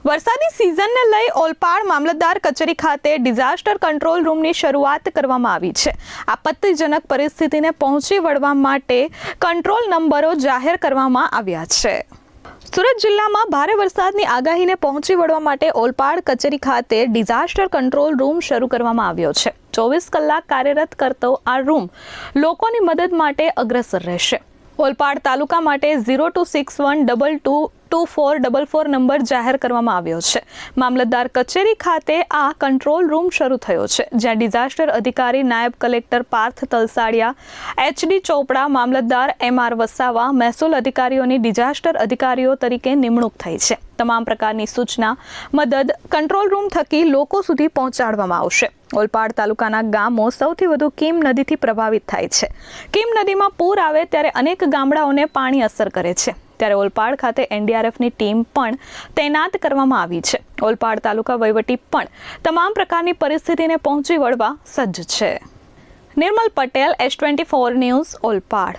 વરસાદી સિઝનને લઈ ઓલપાડ મામલતદાર કચેરી ખાતે ડિઝાસ્ટર કંટ્રોલ રૂમની શરૂઆત કરવામાં આવી છે। આપત્તિજનક પરિસ્થિતિને પહોંચી વળવા માટે કંટ્રોલ નંબરો જાહેર કરવામાં આવ્યા છે। સુરત જિલ્લામાં ભારે વરસાદની આગાહીને પહોંચી વળવા માટે ઓલપાડ કચેરી ખાતે ડિઝાસ્ટર કંટ્રોલ રૂમ શરૂ કરવામાં આવ્યો છે। 24 કલાક કાર્યરત કરતો આ રૂમ લોકોની મદદ માટે અગ્રસર રહેશે। ઓલપાડ તાલુકા માટે 0261222444 નંબર જાહેર કરવામાં આવ્યો છે। મામલતદાર કચેરી ખાતે આ કંટ્રોલ રૂમ શરૂ થયો છે, જ્યાં ડિઝાસ્ટર અધિકારી નાયબ કલેક્ટર પાર્થ તલસાડિયા, HD ચોપડા, મામલતદાર MR વસાવા, મહેસૂલ અધિકારીઓની ડિઝાસ્ટર અધિકારીઓ તરીકે નિમણૂક થઈ છે। તમામ પ્રકારની સૂચના મદદ કંટ્રોલ રૂમ થકી લોકો સુધી પહોંચાડવામાં આવશે। ઓલપાડ તાલુકાના ગામો સૌથી વધુ કીમ નદીથી પ્રભાવિત થાય છે। કીમ નદીમાં પૂર આવે ત્યારે અનેક ગામડાઓને પાણી અસર કરે છે, ત્યારે ઓલપાડ ખાતે NDRFની ટીમ પણ તૈનાત કરવામાં આવી છે। ઓલપાડ તાલુકા વહીવટી પણ તમામ પ્રકારની પરિસ્થિતિને પહોંચી વળવા સજ્જ છે। નિર્મલ પટેલ, S24 ન્યૂઝ, ઓલપાડ।